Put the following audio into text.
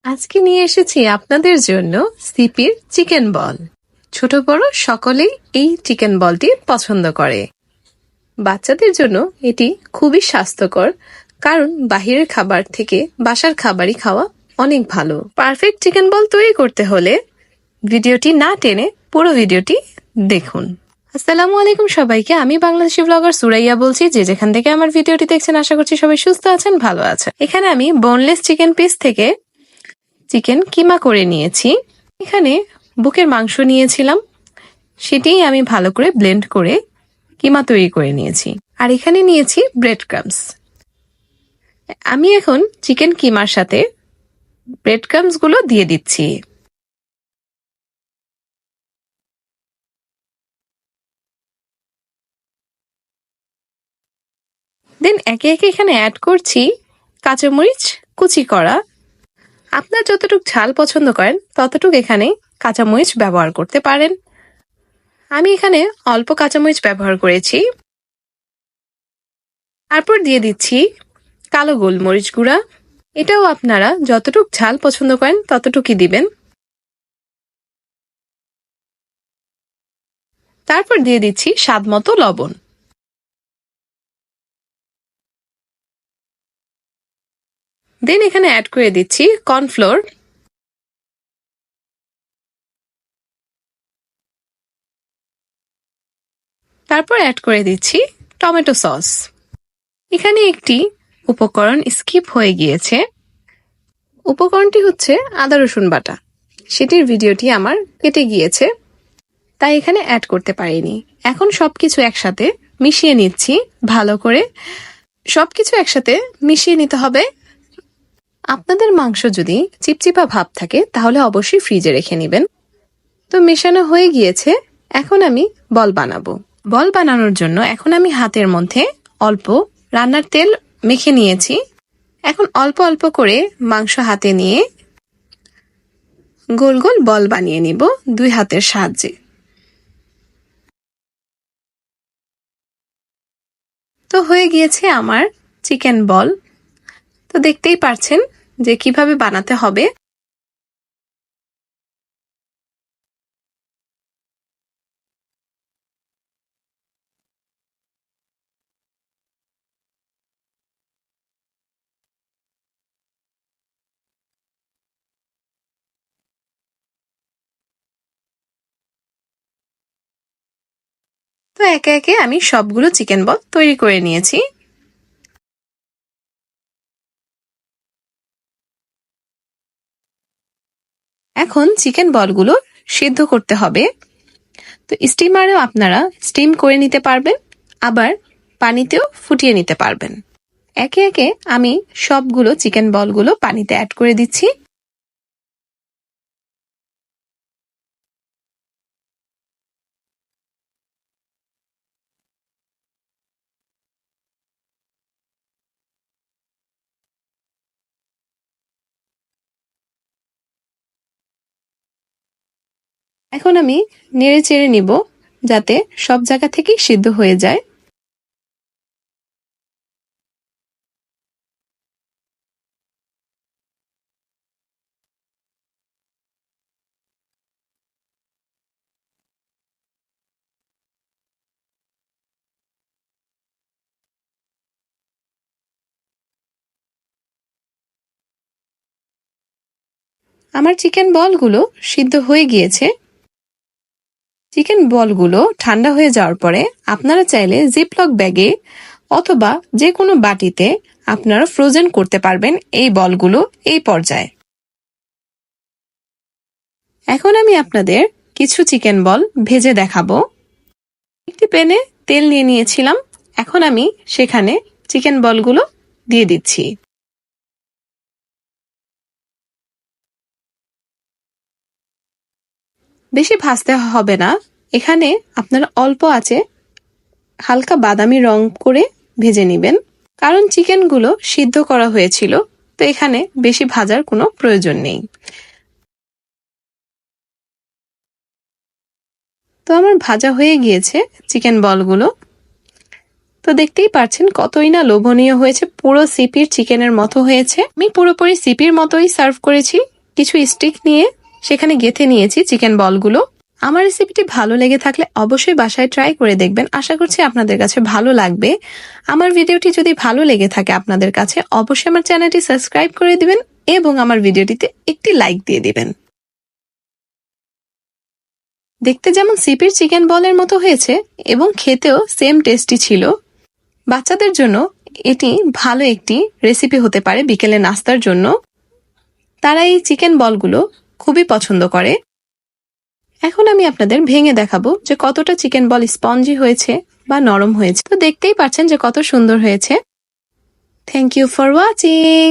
আজকে নিয়ে এসেছি আপনাদের জন্য সিপির চিকেন বল। ছোট বড় সকলেই এই চিকেন বলটি পছন্দ করে। বাচ্চাদের জন্য এটি খুবই স্বাস্থ্যকর, কারণ বাহিরের খাবার থেকে বাসার খাবারই খাওয়া অনেক ভালো। পারফেক্ট চিকেন বল তৈরি করতে হলে ভিডিওটি না টেনে পুরো ভিডিওটি দেখুন। আসসালামু আলাইকুম সবাইকে, আমি বাংলাদেশি ব্লগার সুরাইয়া বলছি। যে যেখান থেকে আমার ভিডিওটি দেখছেন আশা করছি সবাই সুস্থ আছেন, ভালো আছেন। এখানে আমি বোনলেস চিকেন পিস থেকে চিকেন কিমা করে নিয়েছি। এখানে বুকের মাংস নিয়েছিলাম, সেটাই আমি ভালো করে ব্লেন্ড করে কিমা তৈরি করে নিয়েছি। আর এখানে নিয়েছি ব্রেড ক্রামস। আমি এখন চিকেন কিমার সাথে ব্রেড ক্রামস গুলো দিয়ে দিচ্ছি। দেন একে একে এখানে অ্যাড করছি কাঁচামরিচ কুচি করা। আপনার যতটুকু ঝাল পছন্দ করেন ততটুকু এখানে কাঁচামরিচ ব্যবহার করতে পারেন। আমি এখানে অল্প কাঁচামরিচ ব্যবহার করেছি। তারপর দিয়ে দিচ্ছি কালো গোলমরিচ গুঁড়া। এটাও আপনারা যতটুকু ঝাল পছন্দ করেন ততটুকুই দিবেন। তারপর দিয়ে দিচ্ছি স্বাদ মতো লবণ। দেন এখানে অ্যাড করে দিচ্ছি কর্নফ্লোর। তারপর অ্যাড করে দিচ্ছি টমেটো সস। এখানে একটি উপকরণ স্কিপ হয়ে গিয়েছে। উপকরণটি হচ্ছে আদা রসুন বাটা। সেটির ভিডিওটি আমার কেটে গিয়েছে, তাই এখানে অ্যাড করতে পারিনি। এখন সবকিছু একসাথে মিশিয়ে নিচ্ছি ভালো করে। সবকিছু একসাথে মিশিয়ে নিতে হবে। আপনাদের মাংস যদি চিপচিপা ভাব থাকে তাহলে অবশ্যই ফ্রিজে রেখে নেবেন। তো মেশানো হয়ে গিয়েছে, এখন আমি বল বানাবো। বল বানানোর জন্য এখন আমি হাতের মধ্যে অল্প রান্নার তেল মেখে নিয়েছি। এখন অল্প অল্প করে মাংস হাতে নিয়ে গোল গোল বল বানিয়ে নিব দুই হাতের সাহায্যে। তো হয়ে গিয়েছে আমার চিকেন বল। তো দেখতেই পারছেন যে কিভাবে বানাতে হবে। তো একে একে আমি সবগুলো চিকেন বল তৈরি করে নিয়েছি। এখন চিকেন বলগুলো সিদ্ধ করতে হবে। তো স্টিমারেও আপনারা স্টিম করে নিতে পারবেন, আবার পানিতেও ফুটিয়ে নিতে পারবেন। একে একে আমি সবগুলো চিকেন বলগুলো পানিতে অ্যাড করে দিচ্ছি। এখন আমি নেড়ে চেড়ে নিব যাতে সব জায়গা থেকেই সিদ্ধ হয়ে যায়। আমার চিকেন বলগুলো সিদ্ধ হয়ে গিয়েছে। চিকেন বলগুলো ঠান্ডা হয়ে যাওয়ার পরে আপনারা চাইলে জিপলক ব্যাগে অথবা যে কোনো বাটিতে আপনারা ফ্রোজেন করতে পারবেন এই বলগুলো এই পর্যায়ে। এখন আমি আপনাদের কিছু চিকেন বল ভেজে দেখাবো। একটি প্যানে তেল নিয়ে নিয়েছিলাম, এখন আমি সেখানে চিকেন বলগুলো দিয়ে দিচ্ছি। বেশি ভাজতে হবে না, এখানে আপনারা অল্প আঁচে হালকা বাদামি রং করে ভেজে নেবেন, কারণ চিকেনগুলো সিদ্ধ করা হয়েছিল, তো এখানে বেশি ভাজার কোনো প্রয়োজন নেই। তো আমার ভাজা হয়ে গিয়েছে চিকেন বলগুলো। তো দেখতেই পাচ্ছেন কতই না লোভনীয় হয়েছে, পুরো সিপির চিকেনের মতো হয়েছে। আমি পুরোপুরি সিপির মতোই সার্ভ করেছি, কিছু স্টিক নিয়ে সেখানে গেঁথে নিয়েছি চিকেন বলগুলো। আমার রেসিপিটি ভালো লেগে থাকলে অবশ্যই বাসায় ট্রাই করে দেখবেন, আশা করছি আপনাদের কাছে ভালো লাগবে। আমার ভিডিওটি যদি ভালো লেগে থাকে আপনাদের কাছে, অবশ্যই আমার চ্যানেলটি সাবস্ক্রাইব করে দিবেন এবং আমার ভিডিওটিতে একটি লাইক দিয়ে দিবেন। দেখতে যেমন সিপির চিকেন বলের মতো হয়েছে এবং খেতেও সেম টেস্টি ছিল। বাচ্চাদের জন্য এটি ভালো একটি রেসিপি হতে পারে বিকেলে নাস্তার জন্য। তারা এই চিকেন বলগুলো খুবই পছন্দ করে। এখন আমি আপনাদের ভেঙে দেখাবো যে কতটা চিকেন বল স্পঞ্জি হয়েছে বা নরম হয়েছে। তো দেখতেই পাচ্ছেন যে কত সুন্দর হয়েছে। Thank you for watching.